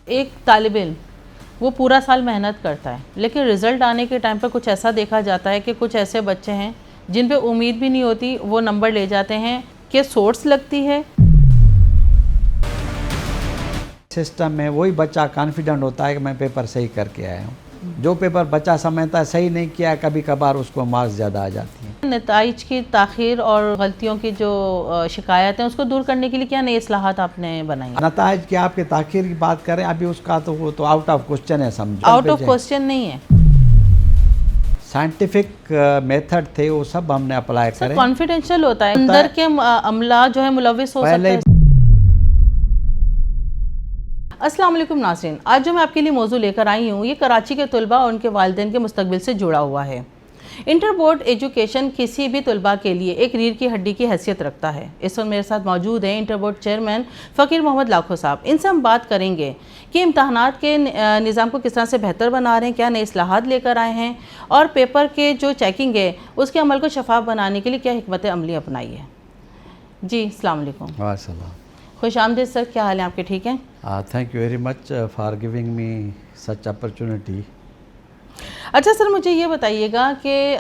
एक तालिब इल्म वो पूरा साल मेहनत करता है, लेकिन रिज़ल्ट आने के टाइम पर कुछ ऐसा देखा जाता है कि कुछ ऐसे बच्चे हैं जिन पे उम्मीद भी नहीं होती, वो नंबर ले जाते हैं। कि सोर्स लगती है सिस्टम में वही बच्चा कॉन्फिडेंट होता है कि मैं पेपर सही करके आया हूँ। जो पेपर बच्चा समझता है सही नहीं किया, कभी कभार उसको मार्क्स ज़्यादा आ जाती हैं। नताइज की ताख़ीर और गलतियों की जो शिकायत है उसको दूर करने के लिए क्या नई इस्लाहात आपने बनाई? नताइज की आपके ताख़ीर की बात करें, अभी उसका तो वो तो आउट ऑफ क्वेश्चन है, समझो। आउट ऑफ क्वेश्चन नहीं है। साइंटिफिक मेथड थे वो सब हमने अप्लाई करे। कॉन्फिडेंशियल होता है, अंदर के अमला जो है मुलविस हो सकता है। अस्सलाम वालेकुम नाज़रीन, आज जो मैं आपके लिए मौजू लेकर आई हूँ ये कराची के तलबा और उनके वालिदैन के मुस्तकबिल से जुड़ा हुआ है। इंटर बोर्ड एजुकेशन किसी भी तलबा के लिए एक रीढ़ की हड्डी की हैसियत रखता है। इस वक्त मेरे साथ मौजूद हैं इंटर बोर्ड चेयरमैन फ़कीर मोहम्मद लाखो साहब। इनसे हम बात करेंगे कि इम्तहानात के निज़ाम को किस तरह से बेहतर बना रहे हैं, क्या नए इस्लाहात लेकर आए हैं और पेपर के जो चेकिंग है उसके अमल को शफाफ बनाने के लिए क्या हिकमत अमली अपनाई है। जी अस्सलाम वालेकुम। वालेकुम। खुश आमदीद सर, क्या हाल है आपके? ठीक हैं? Thank you very much for giving me such opportunity. अच्छा सर, मुझे ये बताइएगा कि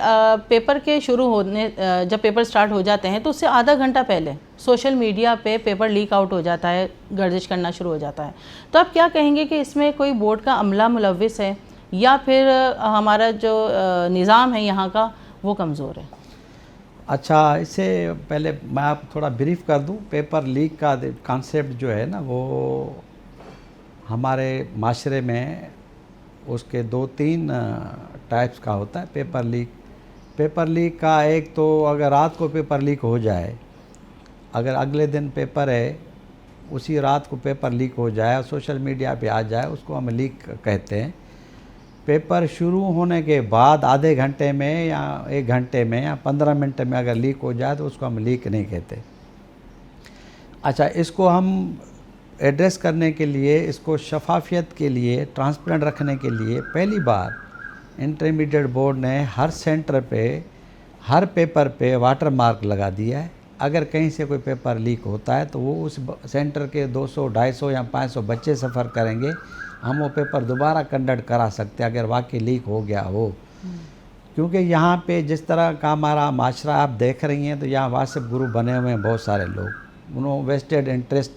पेपर के शुरू होने जब पेपर स्टार्ट हो जाते हैं तो उससे आधा घंटा पहले सोशल मीडिया पे पेपर लीक आउट हो जाता है, गर्दिश करना शुरू हो जाता है। तो आप क्या कहेंगे कि इसमें कोई बोर्ड का अमला मुलविस है या फिर हमारा जो निज़ाम है यहाँ का वो कमज़ोर है? अच्छा, इससे पहले मैं आप थोड़ा ब्रीफ कर दूं। पेपर लीक का कॉन्सेप्ट जो है ना, वो हमारे माशरे में उसके 2-3 टाइप्स का होता है। पेपर लीक का एक तो अगर रात को पेपर लीक हो जाए, अगर अगले दिन पेपर है उसी रात को पेपर लीक हो जाए और सोशल मीडिया पे आ जाए, उसको हम लीक कहते हैं। पेपर शुरू होने के बाद आधे घंटे में या 1 घंटे में या 15 मिनट में अगर लीक हो जाए तो उसको हम लीक नहीं कहते। अच्छा, इसको हम एड्रेस करने के लिए, इसको शफाफियत के लिए, ट्रांसपेरेंट रखने के लिए पहली बार इंटरमीडिएट बोर्ड ने हर सेंटर पे, हर पेपर पे वाटर मार्क लगा दिया है। अगर कहीं से कोई पेपर लीक होता है तो वो उस सेंटर के 200, 250 या 500 बच्चे सफ़र करेंगे, हम वो पेपर दोबारा कंडक्ट करा सकते हैं अगर वाकई लीक हो गया हो। क्योंकि यहाँ पे जिस तरह का हमारा माशरा आप देख रही हैं, तो यहाँ व्हाट्सएप ग्रुप बने हुए हैं बहुत सारे लोग, उन्होंने वेस्टेड इंटरेस्ट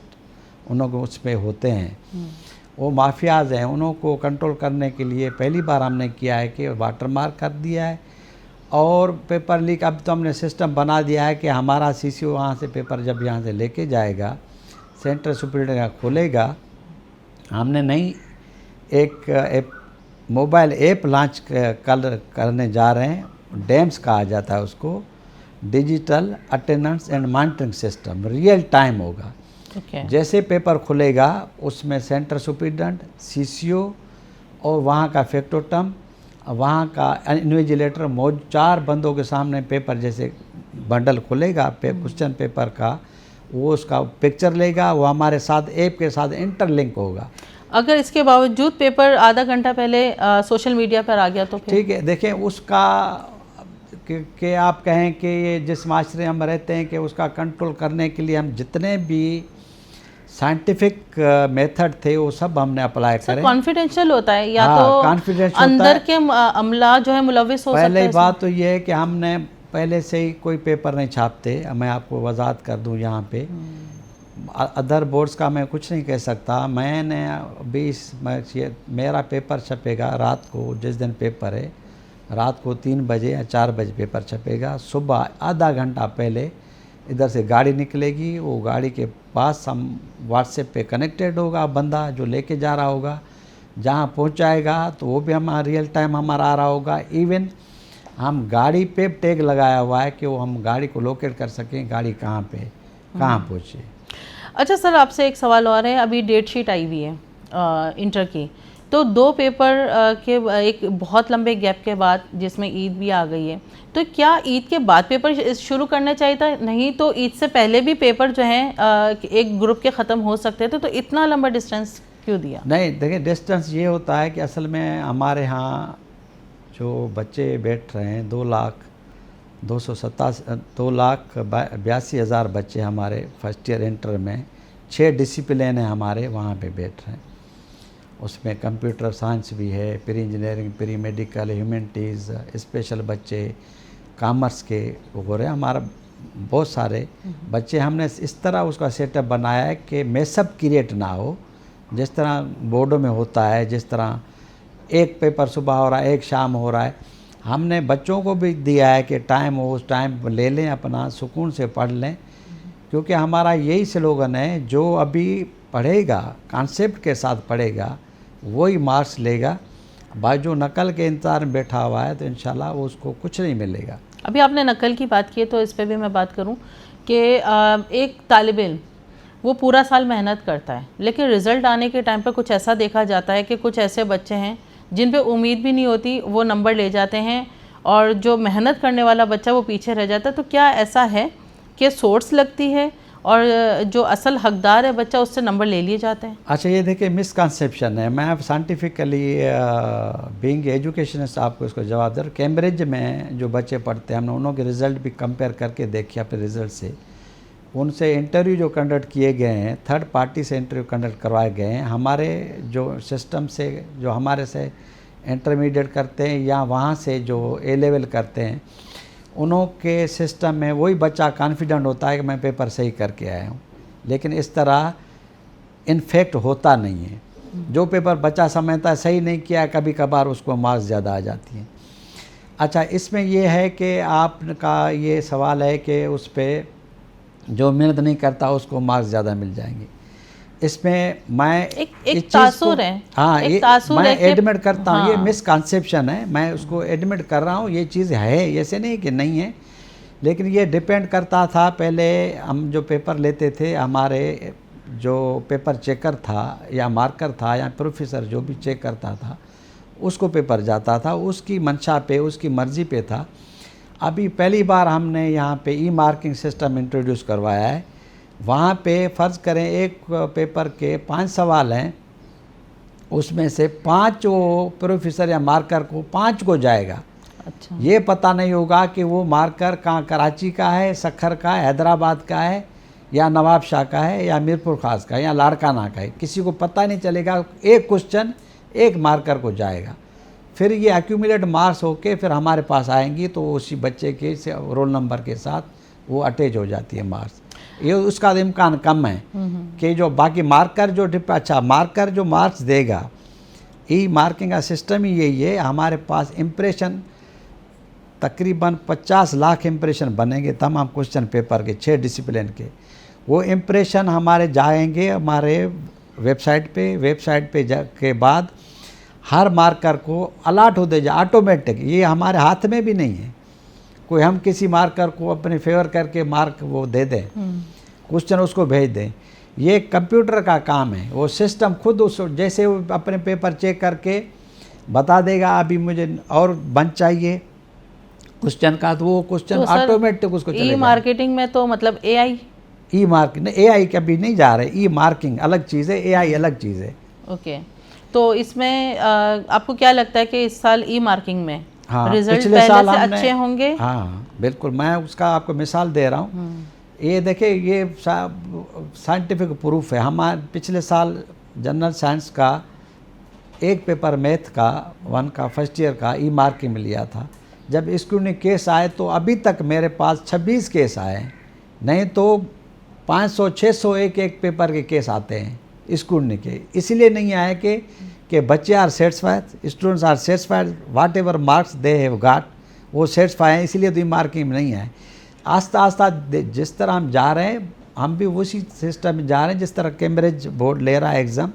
उन्होंने उस पर होते हैं, वो माफियाज हैं। उनको कंट्रोल करने के लिए पहली बार हमने किया है कि वाटर मार्क कर दिया है। और पेपर लीक अब तो हमने सिस्टम बना दिया है कि हमारा सीसीओ वहाँ से पेपर जब यहाँ से लेके जाएगा, सेंटर सुपरिटेंडेंट खोलेगा, हमने नई एक मोबाइल ऐप लॉन्च करने जा रहे हैं। डेम्स कहा जाता है उसको, digital attendance and monitoring system. Real time होगा। जैसे पेपर खुलेगा उसमें सेंटर सुपरिटेंडेंट, सीसीओ और वहाँ का फैक्टोटम, वहाँ का इन्विजिलेटर 4 बंदों के सामने पेपर जैसे बंडल खुलेगा क्वेश्चन पेपर का, वो उसका पिक्चर लेगा, वो हमारे साथ ऐप के साथ इंटरलिंक होगा। अगर इसके बावजूद पेपर आधा घंटा पहले सोशल मीडिया पर आ गया तो ठीक है, देखें उसका कि आप कहें कि ये जिस माशरे हम रहते हैं कि उसका कंट्रोल करने के लिए हम जितने भी साइंटिफिक मेथड थे वो सब हमने अप्लाई करे। कॉन्फिडेंशियल होता है या तो कॉन्फिडेंशियल अंदर के अमला जो है मुलविस हो सकता है। पहले बात तो ये है कि हमने पहले से ही कोई पेपर नहीं छापते। मैं आपको वजाहत कर दूं यहाँ पे, अदर बोर्ड्स का मैं कुछ नहीं कह सकता। मैंने 20 मेरा पेपर छपेगा रात को, जिस दिन पेपर है रात को 3 बजे या 4 बजे पेपर छपेगा। सुबह आधा घंटा पहले इधर से गाड़ी निकलेगी, वो गाड़ी के पास हम व्हाट्सएप पे कनेक्टेड होगा बंदा जो लेके जा रहा होगा, जहाँ पहुँचाएगा तो वो भी हमारा रियल टाइम हमारा आ रहा होगा। इवन हम गाड़ी पे टैग लगाया हुआ है कि वो हम गाड़ी को लोकेट कर सकें, गाड़ी कहाँ पे कहाँ पहुँचे। अच्छा सर, आपसे एक सवाल और है। अभी डेट शीट आई हुई है इंटर की, तो 2 पेपर के एक बहुत लंबे गैप के बाद जिसमें ईद भी आ गई है, तो क्या ईद के बाद पेपर शुरू करना चाहिए था? नहीं तो ईद से पहले भी पेपर जो हैं एक ग्रुप के ख़त्म हो सकते थे, तो इतना लंबा डिस्टेंस क्यों दिया? नहीं, देखिए डिस्टेंस ये होता है कि असल में हमारे यहाँ जो बच्चे बैठ रहे हैं 2,82,000 बच्चे हमारे फर्स्ट ईयर इंटर में 6 डिसिप्लिन है हमारे वहाँ पे बैठ रहे हैं। उसमें कंप्यूटर साइंस भी है, pre engineering, pre medical, humanities, special बच्चे, कॉमर्स के हो रहे हैं। हमारा बहुत सारे बच्चे, हमने इस तरह उसका सेटअप बनाया है कि मैसअप क्रिएट ना हो, जिस तरह बोर्डों में होता है, जिस तरह एक पेपर सुबह हो रहा है, एक शाम हो रहा है। हमने बच्चों को भी दिया है कि टाइम हो उस टाइम ले लें, अपना सुकून से पढ़ लें, क्योंकि हमारा यही स्लोगन है, जो अभी पढ़ेगा, कॉन्सेप्ट के साथ पढ़ेगा, वही मार्क्स लेगा। भाई जो नकल के इंतज़ार में बैठा हुआ है तो इंशाल्लाह उसको कुछ नहीं मिलेगा। अभी आपने नकल की बात की है तो इस पे भी मैं बात करूं कि एक तालिब इल्म वो पूरा साल मेहनत करता है, लेकिन रिज़ल्ट आने के टाइम पर कुछ ऐसा देखा जाता है कि कुछ ऐसे बच्चे हैं जिन पे उम्मीद भी नहीं होती, वो नंबर ले जाते हैं, और जो मेहनत करने वाला बच्चा वो पीछे रह जाता है। तो क्या ऐसा है कि सोर्स लगती है और जो असल हकदार है बच्चा, उससे नंबर ले लिए जाते हैं? अच्छा, ये देखिए मिसकंसेप्शन है। मैं अब साइंटिफिकली बीइंग एजुकेशनिस्ट आपको इसको जवाब दे रहा हूँ। कैम्ब्रिज में जो बच्चे पढ़ते हैं, हमने उन्हों के रिज़ल्ट भी कंपेयर करके देखे अपने रिज़ल्ट से। उनसे इंटरव्यू जो कंडक्ट किए गए हैं, थर्ड पार्टी से इंटरव्यू कंडक्ट करवाए गए हैं। हमारे जो सिस्टम से, जो हमारे से इंटरमीडिएट करते हैं या वहाँ से जो ए लेवल करते हैं, उन्हों के सिस्टम में वही बच्चा कॉन्फिडेंट होता है कि मैं पेपर सही करके आया हूँ, लेकिन इस तरह इनफेक्ट होता नहीं है। जो पेपर बच्चा समझता है सही नहीं किया, कभी कभार उसको मार्क्स ज़्यादा आ जाती हैं। अच्छा, इसमें यह है कि आपका ये सवाल है कि उस पर जो मेहनत नहीं करता उसको मार्क्स ज़्यादा मिल जाएंगे। इसमें मैं एक तासुर है, हाँ, एक ये तासुर मैं है कि एडमिट करता हूँ, ये हाँ। मिसकंसेप्शन है, मैं उसको एडमिट कर रहा हूँ, ये चीज़ है, ऐसे नहीं कि नहीं है। लेकिन ये डिपेंड करता था, पहले हम जो पेपर लेते थे, हमारे जो पेपर चेकर था या मार्कर था या प्रोफेसर जो भी चेक करता था, उसको पेपर जाता था, उसकी मंशा पे, उसकी मर्ज़ी पे था। अभी पहली बार हमने यहाँ पे ई मार्किंग सिस्टम इंट्रोड्यूस करवाया है। वहाँ पे फ़र्ज़ करें एक पेपर के 5 सवाल हैं, उसमें से 5 वो प्रोफेसर या मार्कर को 5 को जाएगा। अच्छा, ये पता नहीं होगा कि वो मार्कर कहाँ, कराची का है, सखर का है, हैदराबाद का है, या नवाब शाह का है, या मीरपुर खास का है, या लाड़काना का है, किसी को पता नहीं चलेगा। एक क्वेश्चन एक मार्कर को जाएगा, फिर ये एक्यूमुलेट मार्क्स होके फिर हमारे पास आएंगी, तो उसी बच्चे के रोल नंबर के साथ वो अटैच हो जाती है मार्क्स। ये उसका इम्कान कम है कि जो बाकी मार्कर जो अच्छा मार्कर जो मार्क्स देगा, ई मार्किंग का सिस्टम ही यही है। हमारे पास इम्प्रेशन तकरीबन 50 लाख इम्प्रेशन बनेंगे तमाम क्वेश्चन पेपर के 6 डिसिप्लिन के। वो इम्प्रेशन हमारे जाएंगे हमारे वेबसाइट पे के बाद हर मार्कर को अलाट हो दे जाए ऑटोमेटिक। ये हमारे हाथ में भी नहीं है, कोई हम किसी मार्कर को अपने फेवर करके मार्क वो दे दें, क्वेश्चन उसको भेज दें। ये कंप्यूटर का काम है, वो सिस्टम खुद उस जैसे वो अपने पेपर चेक करके बता देगा अभी मुझे और बंच चाहिए क्वेश्चन का, तो वो क्वेश्चन ऑटोमेटिक उसको चलेगा। ई मार्केटिंग में तो मतलब एआई, ई मार्किंग एआई कभी नहीं जा रहे। ई मार्किंग अलग चीज़ है, एआई अलग चीज़ है। ओके, तो इसमें आपको क्या लगता है कि इस साल ई मार्किंग में हाँ, रिजल्ट पिछले पहले साल से हमने अच्छे होंगे? हाँ बिल्कुल, मैं उसका आपको मिसाल दे रहा हूँ। ये देखिए, ये साइंटिफिक प्रूफ है। हमारे पिछले साल जनरल साइंस का एक पेपर मैथ का 1 का फर्स्ट ईयर का ई मार्किंग में लिया था। जब स्क्रूटनी केस आए तो अभी तक मेरे पास 26 केस आए हैं, नहीं तो 500-600 एक पेपर के केस आते हैं स्क्रूटनी के। इसलिए नहीं आए कि बच्चे are satisfied, students are satisfied, whatever marks they have got, वो सेटिस्फाई हैं, इसलिए तो ई मार्किंग में नहीं आए। आस्ता आस्ता जिस तरह हम जा रहे हैं, हम भी उसी सिस्टम में जा रहे हैं जिस तरह कैम्ब्रिज बोर्ड ले रहा है एग्ज़ाम,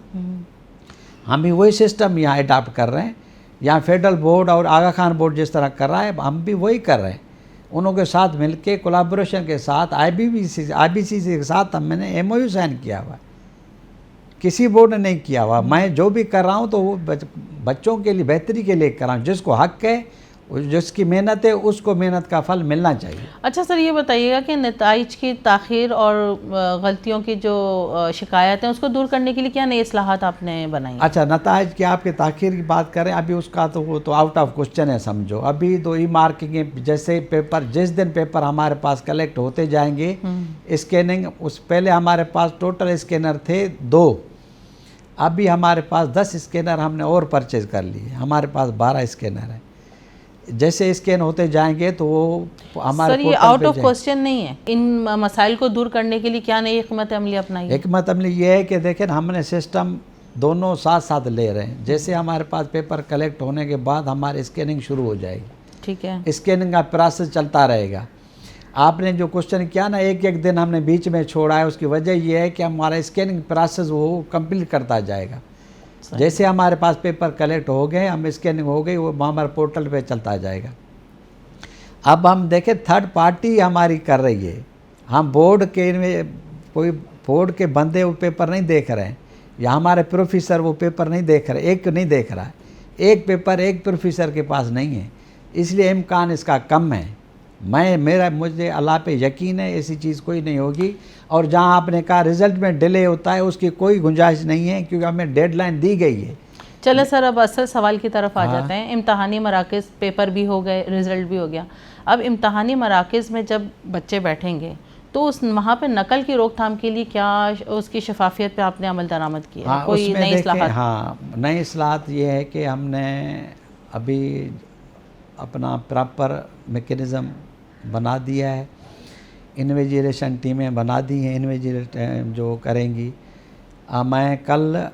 हम भी वही सिस्टम यहाँ अडाप्ट कर रहे हैं। यहाँ फेडरल बोर्ड और आगा खान बोर्ड जिस तरह कर रहा है, हम भी वही कर रहे हैं। उन्हों के साथ मिलके कोलैबोरेशन के साथ IBC के साथ मैंने MOU साइन किया हुआ है, किसी बोर्ड ने नहीं किया हुआ। मैं जो भी कर रहा हूँ तो वो बच्चों के लिए बेहतरी के लिए कर रहा हूँ। जिसको हक है, जिसकी मेहनत है, उसको मेहनत का फल मिलना चाहिए। अच्छा सर, ये बताइएगा कि नताइज की ताख़ीर और गलतियों की जो शिकायत है उसको दूर करने के लिए क्या नई इस्लाहात आपने बनाई? अच्छा, नताइज की आपके ताख़ीर की बात करें, अभी उसका तो वो तो आउट ऑफ क्वेश्चन है समझो। अभी तो ई मार्किंग जैसे पेपर, जिस दिन पेपर हमारे पास कलेक्ट होते जाएंगे, स्कैनिंग, उस पहले हमारे पास टोटल स्कैनर थे 2, अभी हमारे पास 10 स्कैनर हमने और परचेज कर लिए, हमारे पास 12 स्कैनर हैं। जैसे स्कैन होते जाएंगे तो वो हमारे सर ये पोर्टल आउट पे ऑफ जाएंगे। क्वेश्चन नहीं है, इन मसाइल को दूर करने के लिए क्या नई हिकमत अमली अपनाई है? हिकमत अमली ये है कि देखें हमने सिस्टम दोनों साथ साथ ले रहे हैं। जैसे हमारे पास पेपर कलेक्ट होने के बाद हमारी स्कैनिंग शुरू हो जाएगी, ठीक है। स्कैनिंग का प्रोसेस चलता रहेगा। आपने जो क्वेश्चन किया ना, एक एक दिन हमने बीच में छोड़ा है, उसकी वजह यह है कि हमारा स्कैनिंग प्रोसेस वो कंप्लीट करता जाएगा। जैसे हमारे पास पेपर कलेक्ट हो गए, हम स्कैनिंग हो गई, वो हमारे पोर्टल पे चलता जाएगा। अब हम देखें थर्ड पार्टी हमारी कर रही है, हम बोर्ड के कोई बोर्ड के बंदे वो पेपर नहीं देख रहे हैं, या हमारे प्रोफेसर वो पेपर नहीं देख रहे, एक नहीं देख रहा है, एक पेपर एक प्रोफेसर के पास नहीं है, इसलिए इम्कान इसका कम है। मुझे अल्लाह पे यकीन है ऐसी चीज़ कोई नहीं होगी। और जहां आपने कहा रिज़ल्ट में डिले होता है, उसकी कोई गुंजाइश नहीं है, क्योंकि हमें डेडलाइन दी गई है। चले सर, अब असल सवाल की तरफ आ जाते हैं। इम्तहानी मराकज़ पेपर भी हो गए, रिज़ल्ट भी हो गया। अब इम्तहानी मराकज़ में जब बच्चे बैठेंगे तो उस वहाँ पे नकल की रोकथाम के लिए क्या उसकी शफाफियत पे आपने अमल दरामद किया? हाँ, कोई नई इस्लाहात? हाँ, नई इस्लाहात ये है कि हमने अभी अपना प्रॉपर मैकेनिज़्म बना दिया है, इन्विजिलेशन टीमें बना दी हैं, इन्विजिलेट जो करेंगी। मैं कल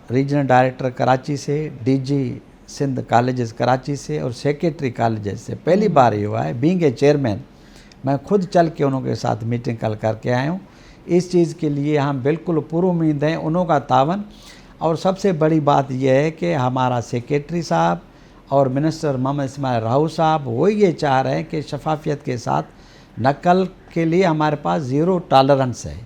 रीजनल डायरेक्टर कराची से, डीजी सिंध कॉलेजेस कराची से और सेक्रेटरी कॉलेजेस से पहली बार ये हुआ है, बीइंग ए चेयरमैन मैं खुद चल के उनके साथ मीटिंग कल करके आया हूँ। इस चीज़ के लिए हम बिल्कुल पूरी उम्मीद हैं उन्हों का तावन। और सबसे बड़ी बात यह है कि हमारा सेक्रेटरी साहब और मिनिस्टर मोहम्मद इस्माइल राहू साहब वो ये चाह रहे हैं कि शफाफियत के साथ नकल के लिए हमारे पास ज़ीरो टॉलरेंस है,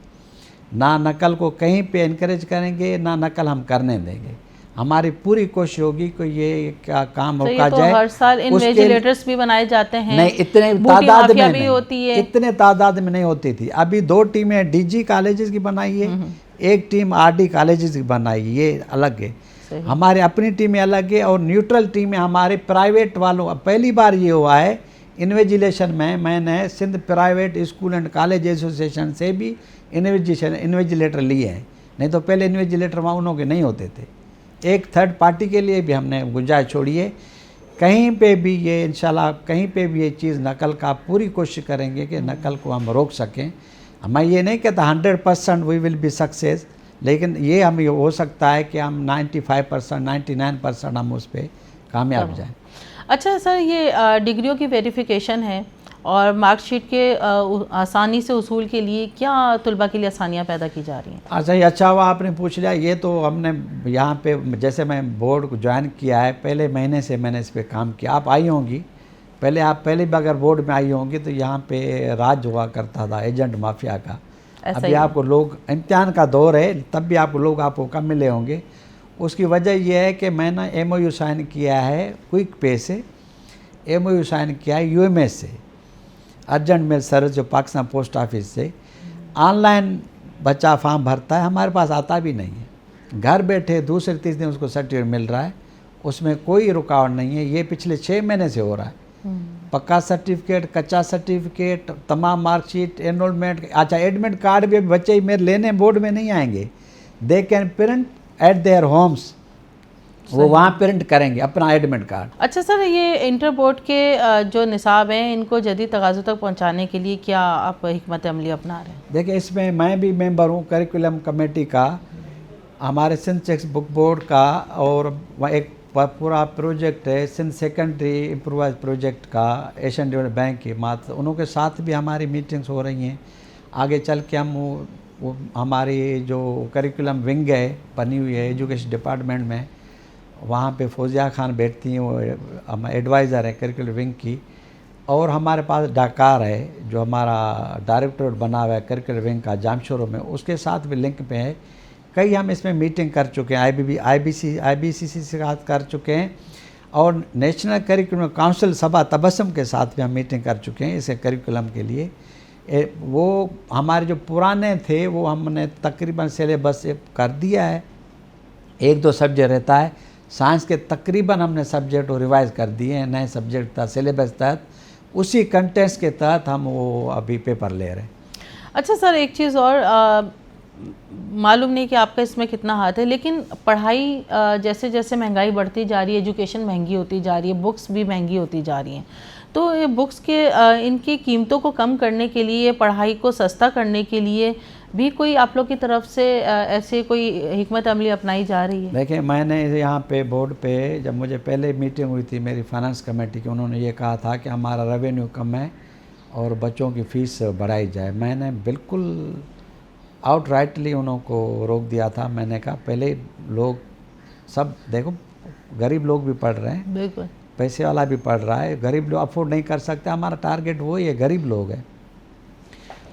ना नकल को कहीं पे इनकरेज करेंगे, ना नकल हम करने देंगे। हमारी पूरी कोशिश होगी कि ये क्या काम रोका तो जाए। हर साल इन्विजिलेटर्स भी बनाए जाते हैं, नहीं, इतने बूटी तादाद माफिया में भी नहीं, होती है। इतने तादाद में नहीं होती थी। अभी 2 टीमें डीजी कॉलेजेस की बनाई है, एक टीम आरडी कॉलेजेस की बनाई है, ये अलग है। हमारे अपनी टीमें अलग है और न्यूट्रल टीमें हमारे प्राइवेट वालों। पहली बार ये हुआ है इन्विजिलेशन में, मैंने Sindh private school and college association से भी इन्विजिलेटर लिए हैं, नहीं तो पहले इन्विजिलेटर वहाँ उन्हों के नहीं होते थे। एक थर्ड पार्टी के लिए भी हमने गुंजाइश छोड़ी है। कहीं पे भी ये इंशाल्लाह कहीं पे भी ये चीज़ नकल का पूरी कोशिश करेंगे कि नकल को हम रोक सकें। मैं ये नहीं कहता 100% वी विल बी सक्सेस, लेकिन ये हम हो सकता है कि हम 95% 99% हम उस पर कामयाब जाएँ। अच्छा सर, ये डिग्रियों की वेरिफिकेशन है और मार्कशीट के आसानी से उसूल के लिए क्या तुलबा के लिए आसानियाँ पैदा की जा रही हैं? अच्छा, ये अच्छा हुआ आपने पूछ लिया। ये तो हमने यहाँ पे जैसे मैं बोर्ड को ज्वाइन किया है, पहले महीने से मैंने इस पे काम किया। आप आई होंगी पहले, आप पहले भी अगर बोर्ड में आई होंगी तो यहाँ पे राज हुआ करता था एजेंट माफिया का। अभी आपको लोग, इम्तिहान का दौर है तब भी आपको लोग आपको कम मिले होंगे। उसकी वजह यह है कि मैंने MOU साइन किया है क्विक पे से, MOU साइन किया है UMS से, अर्जेंट मेल सर्विस जो पाकिस्तान पोस्ट ऑफिस से। ऑनलाइन बच्चा फॉर्म भरता है, हमारे पास आता भी नहीं है, घर बैठे दूसरे तीसरे दिन उसको सर्टिफिकेट मिल रहा है, उसमें कोई रुकावट नहीं है। ये पिछले 6 महीने से हो रहा है। पक्का सर्टिफिकेट, कच्चा सर्टिफिकेट, तमाम मार्कशीट, एनरोलमेंट। अच्छा, एडमिट कार्ड भी बच्चे मेरे लेने बोर्ड में नहीं आएंगे, they can print eight their homes, वो वहाँ प्रिंट करेंगे अपना एडमिट कार्ड। अच्छा सर, ये इंटर बोर्ड के जो निसाब हैं इनको जदीद तकाज़ों तक पहुँचाने के लिए क्या आप हिकमत अमली अपना रहे हैं? देखिए, इसमें मैं भी मेंबर हूँ करिकुलम कमेटी का, हमारे सिंध टेक्स्ट बुक बोर्ड का, और एक पूरा प्रोजेक्ट है सिंध सेकेंडरी इम्प्रूवाइज प्रोजेक्ट का, एशियन डेवलपमेंट बैंक की मात, उनके साथ भी हमारी मीटिंग्स हो रही हैं। आगे चल के हम वो हमारी जो करिकुलम विंग है बनी हुई है एजुकेशन डिपार्टमेंट में, वहाँ पे फौजिया खान बैठती हैं, वो एडवाइज़र है करिकुलम विंग की। और हमारे पास डाकार है जो हमारा डायरेक्टरेट बना हुआ है करिकुलम विंग का जामशोरों में, उसके साथ भी लिंक पे है। कई हम इसमें मीटिंग कर चुके हैं, IBCC से बात कर चुके हैं, और नेशनल करिकुलम काउंसिल सभा तबस्सुम के साथ भी हम मीटिंग कर चुके हैं इसे करिकुलम के लिए। वो हमारे जो पुराने थे वो हमने तकरीबन सिलेबस कर दिया है, 1-2 सब्जेक्ट रहता है, साइंस के तकरीबन हमने सब्जेक्ट रिवाइज कर दिए हैं, नए सब्जेक्ट था सिलेबस तहत, उसी कंटेंट्स के तहत हम वो अभी पेपर ले रहे हैं। अच्छा सर, एक चीज़ और, मालूम नहीं कि आपका इसमें कितना हाथ है, लेकिन पढ़ाई जैसे जैसे महंगाई बढ़ती जा रही है, एजुकेशन महंगी होती जा रही है, बुक्स भी महंगी होती जा रही हैं, तो ये बुक्स के इनकी कीमतों को कम करने के लिए, पढ़ाई को सस्ता करने के लिए भी कोई आप लोग की तरफ से ऐसे कोई हिकमत अमली अपनाई जा रही है? देखिए, मैंने यहाँ पे बोर्ड पे जब मुझे पहले मीटिंग हुई थी मेरी फाइनेंस कमेटी की, उन्होंने ये कहा था कि हमारा रेवेन्यू कम है और बच्चों की फ़ीस बढ़ाई जाए। मैंने बिल्कुल आउटराइटली उनको रोक दिया था। मैंने कहा पहले लोग सब देखो, गरीब लोग भी पढ़ रहे हैं, बिल्कुल, पैसे वाला भी पढ़ रहा है, गरीब लोग अफोर्ड नहीं कर सकते, हमारा टारगेट वही है, गरीब लोग हैं।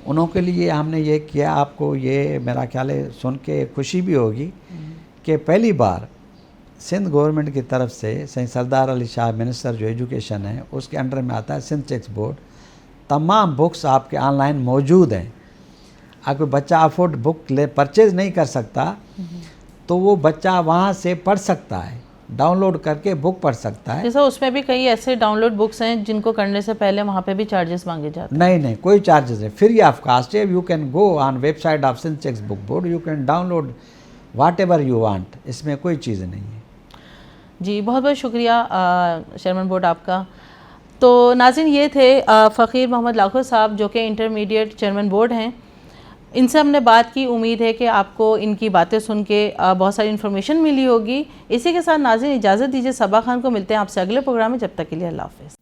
उनके लिए हमने ये किया। आपको ये मेरा ख्याल है सुन के खुशी भी होगी कि पहली बार सिंध गवर्नमेंट की तरफ से सही सरदार अली शाह मिनिस्टर जो एजुकेशन है उसके अंडर में आता है सिंध चेक्स बोर्ड। तमाम बुक्स आपके ऑनलाइन मौजूद हैं। अगर बच्चा अफोर्ड बुक ले परचेज नहीं कर सकता तो वो बच्चा वहाँ से पढ़ सकता है, डाउनलोड करके बुक पढ़ सकता है। जैसा उसमें भी कई ऐसे डाउनलोड बुक्स हैं जिनको करने से पहले वहाँ पे भी चार्जेस मांगे जाते हैं। नहीं, कोई चार्जेस नहीं, फ्री ऑफ कास्ट है। You can go on website of Sindh text book board, you can download whatever you want, इसमें कोई चीज़ नहीं है। जी, बहुत बहुत शुक्रिया चेयरमैन बोर्ड आपका। तो नाज़रीन, ये थे फ़कीर मोहम्मद लाखो साहब जो कि इंटरमीडिएट चेयरमैन बोर्ड हैं। इनसे हमने बात की, उम्मीद है कि आपको इनकी बातें सुन के बहुत सारी इन्फॉर्मेशन मिली होगी। इसी के साथ नाज़रीन इजाज़त दीजिए, सबा खान को मिलते हैं आपसे अगले प्रोग्राम में। जब तक के लिए अल्लाह हाफ़िज़।